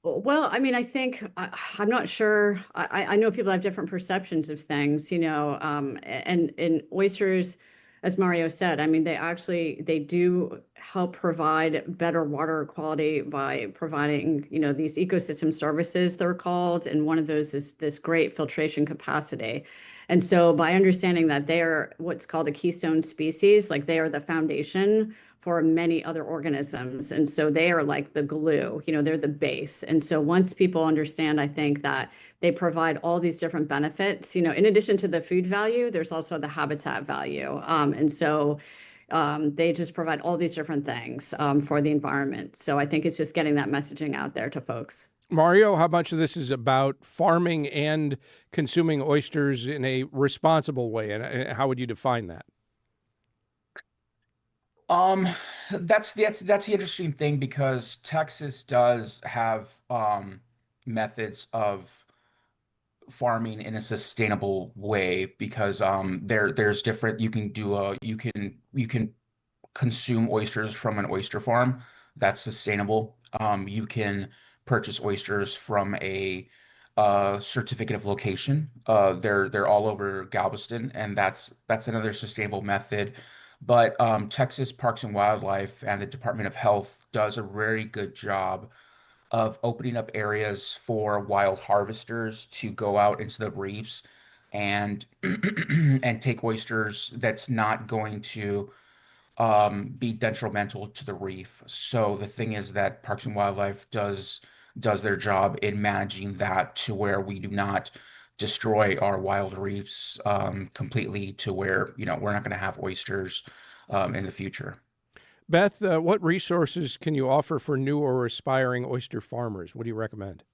Well, I mean, I think I'm not sure. I know people have different perceptions of things, and oysters, as Mario said, I mean, they do help provide better water quality by providing, these ecosystem services, they're called, and one of those is this great filtration capacity. And so by understanding that they are what's called a keystone species, like they are the foundation for many other organisms. And so they are like the glue, they're the base. And so once people understand, I think that they provide all these different benefits, in addition to the food value, there's also the habitat value. And so they just provide all these different things for the environment. So I think it's just getting that messaging out there to folks. Mario, how much of this is about farming and consuming oysters in a responsible way? And how would you define that? That's the interesting thing, because Texas does have methods of farming in a sustainable way, because there's different, you can consume oysters from an oyster farm that's sustainable. You can purchase oysters from a certificate of location. They're all over Galveston, and that's another sustainable method. But Texas Parks and Wildlife and the Department of Health does a very good job of opening up areas for wild harvesters to go out into the reefs and and take oysters that's not going to be detrimental to the reef. So the thing is that Parks and Wildlife does their job in managing that to where we do not destroy our wild reefs completely, to where we're not going to have oysters in the future. Beth, what resources can you offer for new or aspiring oyster farmers? What do you recommend?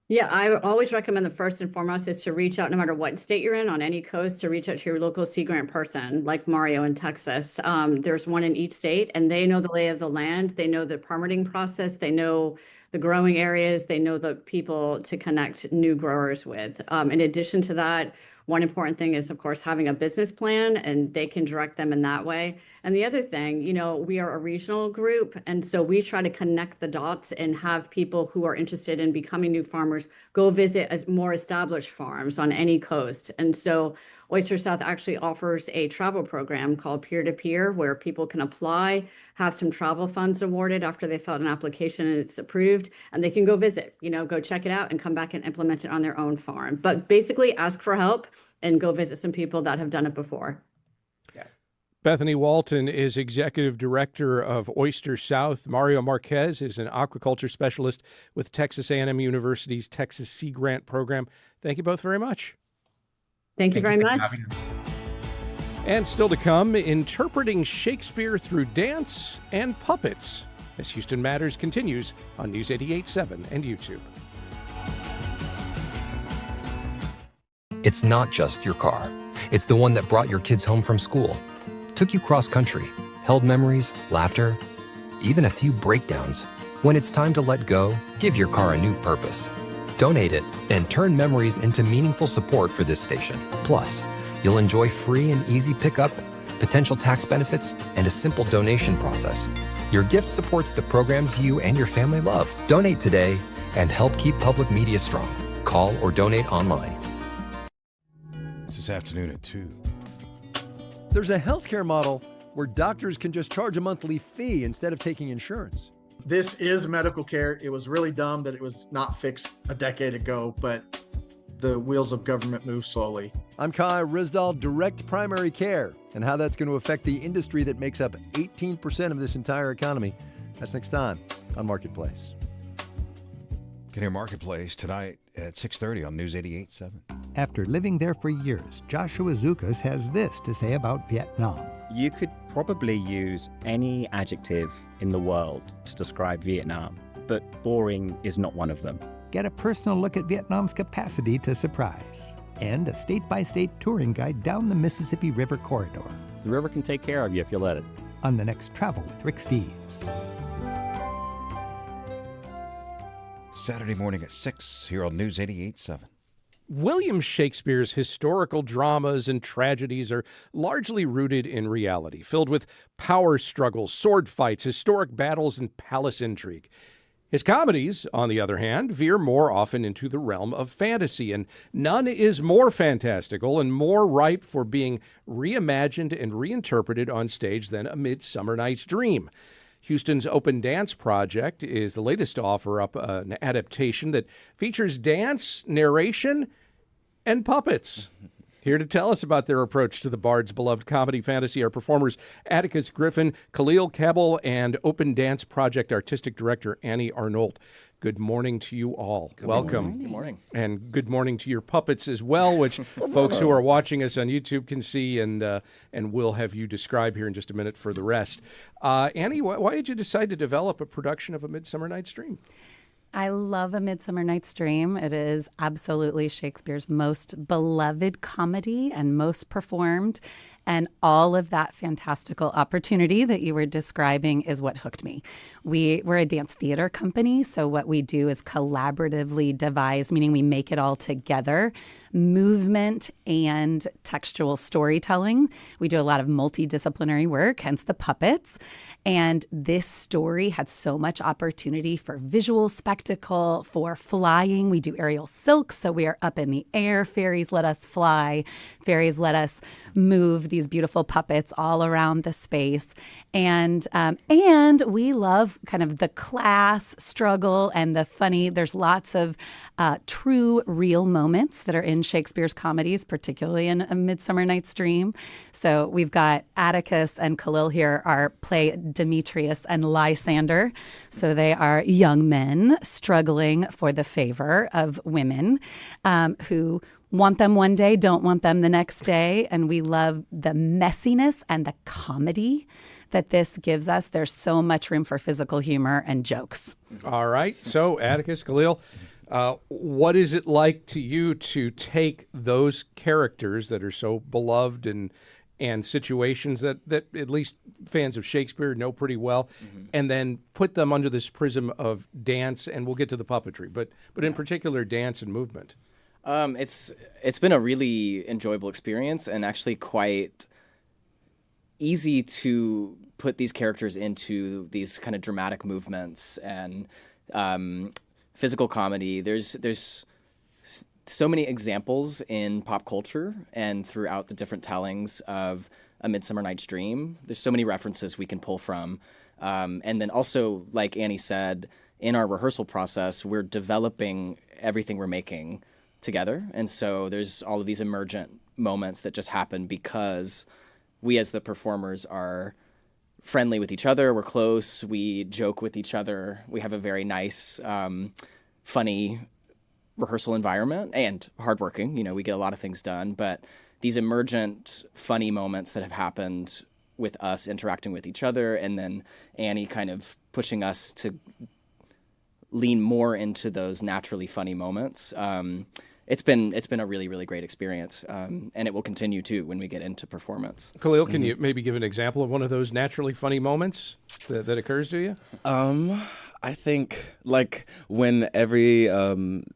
Yeah, I always recommend the first and foremost is to reach out, no matter what state you're in, on any coast, to reach out to your local Sea Grant person, like Mario in Texas. There's one in each state, and they know the lay of the land. They know the permitting process. They know the growing areas. They know the people to connect new growers with. In addition to that, one important thing is, of course, having a business plan, and they can direct them in that way. And the other thing, we are a regional group, and so we try to connect the dots and have people who are interested in becoming new farmers go visit more established farms on any coast. And so Oyster South actually offers a travel program called Peer-to-Peer, where people can apply, have some travel funds awarded after they filled an application and it's approved, and they can go visit, go check it out and come back and implement it on their own farm. But basically ask for help and go visit some people that have done it before. Bethany Walton is Executive Director of Oyster South. Mario Marquez is an aquaculture specialist with Texas A&M University's Texas Sea Grant program. Thank you both very much. Thank you very much. And still to come, interpreting Shakespeare through dance and puppets, as Houston Matters continues on News 88.7 and YouTube. It's not just your car. It's the one that brought your kids home from school, took you cross-country, held memories, laughter, even a few breakdowns. When it's time to let go, give your car a new purpose. Donate it and turn memories into meaningful support for this station. Plus, you'll enjoy free and easy pickup, potential tax benefits, and a simple donation process. Your gift supports the programs you and your family love. Donate today and help keep public media strong. Call or donate online. This afternoon at 2. There's a healthcare model where doctors can just charge a monthly fee instead of taking insurance. This is medical care. It was really dumb that it was not fixed a decade ago, but the wheels of government move slowly. I'm Kai Rizdal, Direct Primary Care, and how that's going to affect the industry that makes up 18% of this entire economy. That's next time on Marketplace. Can hear Marketplace tonight at 6:30 on News 88.7. After living there for years, Joshua Zukas has this to say about Vietnam. You could probably use any adjective in the world to describe Vietnam, but boring is not one of them. Get a personal look at Vietnam's capacity to surprise. And a state-by-state touring guide down the Mississippi River corridor. The river can take care of you if you let it. On the next Travel with Rick Steves. Saturday morning at 6 here on News 88.7. William Shakespeare's historical dramas and tragedies are largely rooted in reality, filled with power struggles, sword fights, historic battles, and palace intrigue. His comedies, on the other hand, veer more often into the realm of fantasy, and none is more fantastical and more ripe for being reimagined and reinterpreted on stage than A Midsummer Night's Dream. Houston's Open Dance Project is the latest to offer up an adaptation that features dance, narration, and puppets. Here to tell us about their approach to the Bard's beloved comedy fantasy are performers Atticus Griffin, Kahlil Cabble, and Open Dance Project Artistic Director Annie Arnoult. Good morning to you all. Welcome. Good morning. And good morning to your puppets as well, which folks who are watching us on YouTube can see, and we'll have you describe here in just a minute for the rest. Annie, why did you decide to develop a production of A Midsummer Night's Dream? I love A Midsummer Night's Dream. It is absolutely Shakespeare's most beloved comedy and most performed. And all of that fantastical opportunity that you were describing is what hooked me. We're a dance theater company, so what we do is collaboratively devise, meaning we make it all together, movement and textual storytelling. We do a lot of multidisciplinary work, hence the puppets. And this story had so much opportunity for visual spectacle, for flying. We do aerial silks, so we are up in the air. Fairies let us fly. Fairies let us move these beautiful puppets all around the space. And we love kind of the class struggle and the funny. There's lots of true, real moments that are in Shakespeare's comedies, particularly in A Midsummer Night's Dream. So we've got Atticus and Kahlil here play Demetrius and Lysander. So they are young men struggling for the favor of women who want them one day, don't want them the next day. And we love the messiness and the comedy that this gives us. There's so much room for physical humor and jokes. All right. So, Atticus, Kahlil, what is it like to you to take those characters that are so beloved and situations that at least fans of Shakespeare know pretty well, and then put them under this prism of dance, and we'll get to the puppetry, but in particular dance and movement? It's been a really enjoyable experience and actually quite easy to put these characters into these kind of dramatic movements and physical comedy. There's so many examples in pop culture and throughout the different tellings of A Midsummer Night's Dream. There's so many references we can pull from. And then also, like Annie said, in our rehearsal process, we're developing everything we're making together. And so there's all of these emergent moments that just happen because we as the performers are friendly with each other. We're close. We joke with each other. We have a very nice, funny rehearsal environment and hardworking. You know, we get a lot of things done, but these emergent funny moments that have happened with us interacting with each other, and then Annie kind of pushing us to lean more into those naturally funny moments. It's been a really, really great experience, and it will continue too when we get into performance. Kahlil, can you maybe give an example of one of those naturally funny moments that occurs to you? I think like when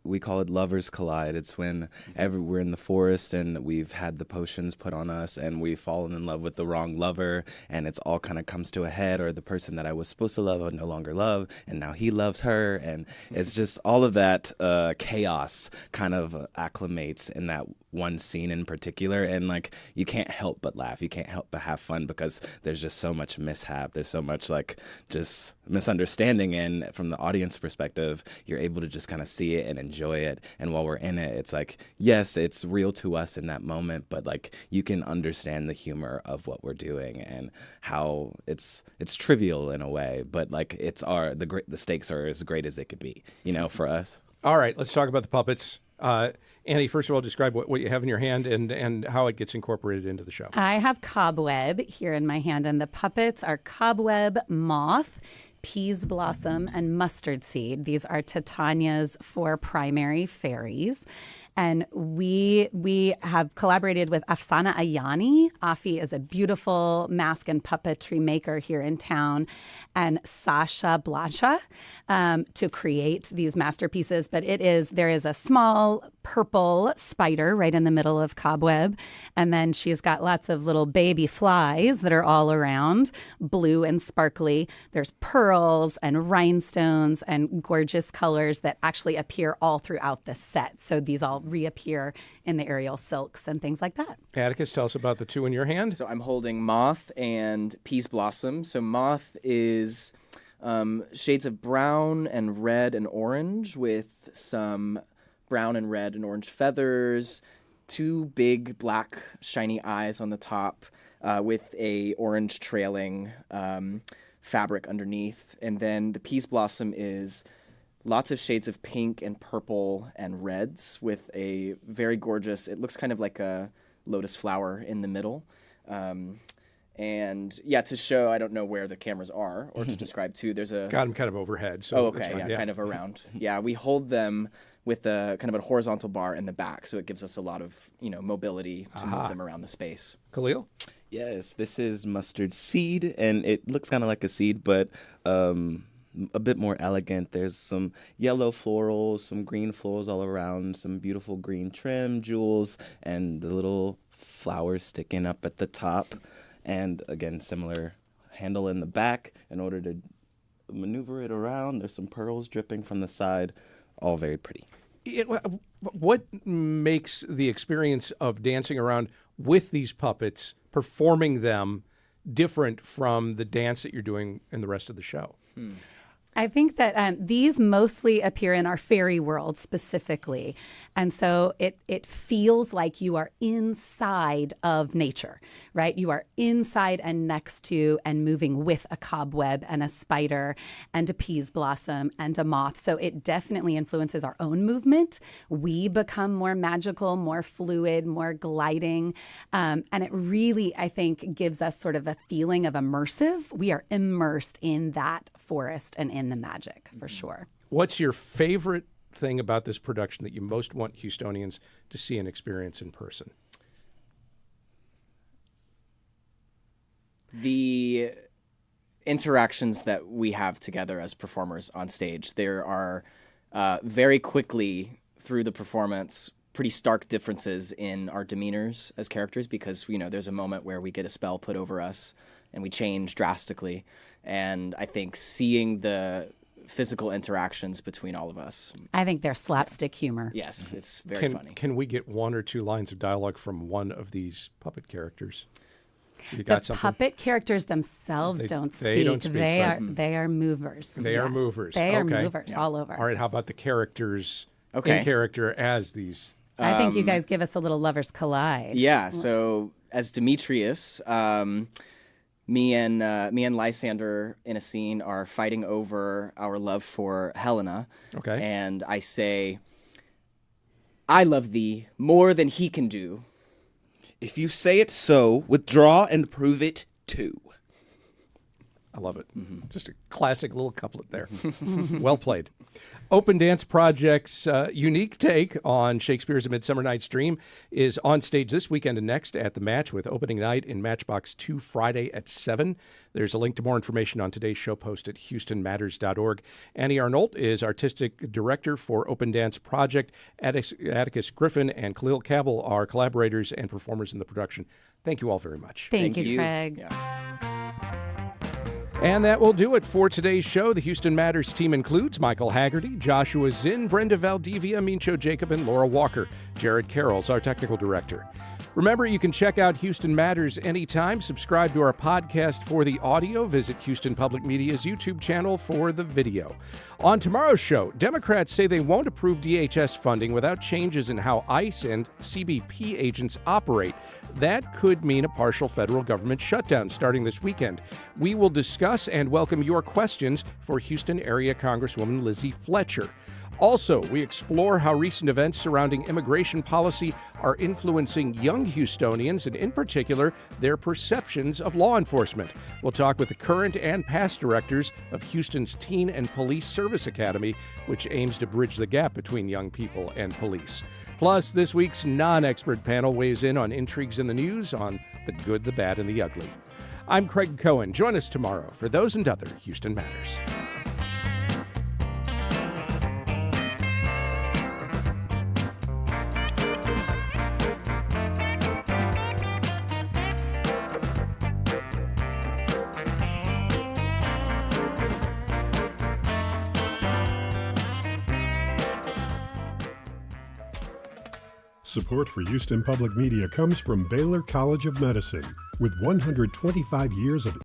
we call it lovers collide. It's when we're in the forest and we've had the potions put on us and we've fallen in love with the wrong lover, and it's all kind of comes to a head, or the person that I was supposed to love I no longer love, and now he loves her, and it's just all of that chaos kind of acclimates in that one scene in particular, and like you can't help but laugh, you can't help but have fun because there's just so much mishap, there's so much like just misunderstanding, and from the audience perspective you're able to just kind of see it and enjoy it, and while we're in it, it's like, yes, it's real to us in that moment, but like you can understand the humor of what we're doing and how it's trivial in a way, but like the stakes are as great as they could be, you know, for us. All right, let's talk about the puppets. Annie, first of all, describe what you have in your hand and how it gets incorporated into the show. I have Cobweb here in my hand, and the puppets are Cobweb, Moth, peas blossom, and mustard seed. These are Titania's 4 primary fairies. And we have collaborated with Afsana Ayani. Afi is a beautiful mask and puppetry maker here in town, and Sasha Blancha to create these masterpieces. But there is a small purple spider right in the middle of Cobweb, and then she's got lots of little baby flies that are all around, blue and sparkly. There's pearls and rhinestones and gorgeous colors that actually appear all throughout the set. So these all reappear in the aerial silks and things like that. Atticus, tell us about the two in your hand. So I'm holding Moth and Peas Blossom. So Moth is shades of brown and red and orange with some brown and red and orange feathers, 2 big black shiny eyes on the top with a orange trailing fabric underneath. And then the Peas Blossom is lots of shades of pink and purple and reds with a very gorgeous, it looks kind of like a lotus flower in the middle. And yeah, to show, I don't know where the cameras are or to describe too, there's a... Got them kind of overhead. So okay, yeah, kind of around. Yeah, we hold them with a kind of a horizontal bar in the back, so it gives us a lot of, mobility to move them around the space. Kahlil? Yes, this is mustard seed, and it looks kind of like a seed, but a bit more elegant. There's some yellow florals, some green florals all around, some beautiful green trim, jewels, and the little flowers sticking up at the top. And again, similar handle in the back in order to maneuver it around. There's some pearls dripping from the side, all very pretty. What makes the experience of dancing around with these puppets, performing them, different from the dance that you're doing in the rest of the show? I think that these mostly appear in our fairy world specifically. And so it feels like you are inside of nature, right? You are inside and next to and moving with a cobweb and a spider and a peas blossom and a moth. So it definitely influences our own movement. We become more magical, more fluid, more gliding. And it really, I think, gives us sort of a feeling of immersive. We are immersed in that forest and in the magic, for sure. What's your favorite thing about this production that you most want Houstonians to see and experience in person? The interactions that we have together as performers on stage. There are very quickly through the performance pretty stark differences in our demeanors as characters because, there's a moment where we get a spell put over us and we change drastically. And I think seeing the physical interactions between all of us. I think they're slapstick humor. Yes, it's very funny. Can we get 1 or 2 lines of dialogue from one of these puppet characters? Puppet characters themselves don't speak. They are movers. They are movers. They are movers all over. All right, how about the characters in character as these? I think you guys give us a little lovers collide. Yeah, so as Demetrius, me and Lysander in a scene are fighting over our love for Helena. Okay. And I say, I love thee more than he can do. If you say it so, withdraw and prove it too. I love it. Just a classic little couplet there. Well played. Open Dance Project's unique take on Shakespeare's A Midsummer Night's Dream is on stage this weekend and next at the Match with opening night in Matchbox 2 Friday at 7. There's a link to more information on today's show post at houstonmatters.org. Annie Arnoult is Artistic Director for Open Dance Project. Atticus Griffin and Kahlil Cabble are collaborators and performers in the production. Thank you all very much. Thank you, Craig. Yeah. And that will do it for today's show. The Houston Matters team includes Michael Haggerty, Joshua Zinn, Brenda Valdivia, Mincho Jacob, and Laura Walker. Jared Carroll's our technical director. Remember, you can check out Houston Matters anytime. Subscribe to our podcast for the audio. Visit Houston Public Media's YouTube channel for the video. On tomorrow's show, Democrats say they won't approve DHS funding without changes in how ICE and CBP agents operate. That could mean a partial federal government shutdown starting this weekend. We will discuss and welcome your questions for Houston area Congresswoman Lizzie Fletcher. Also, we explore how recent events surrounding immigration policy are influencing young Houstonians and, in particular, their perceptions of law enforcement. We'll talk with the current and past directors of Houston's Teen and Police Service Academy, which aims to bridge the gap between young people and police. Plus, this week's non-expert panel weighs in on intrigues in the news, on the good, the bad, and the ugly. I'm Craig Cohen. Join us tomorrow for those and other Houston Matters. Support for Houston Public Media comes from Baylor College of Medicine. With 125 years of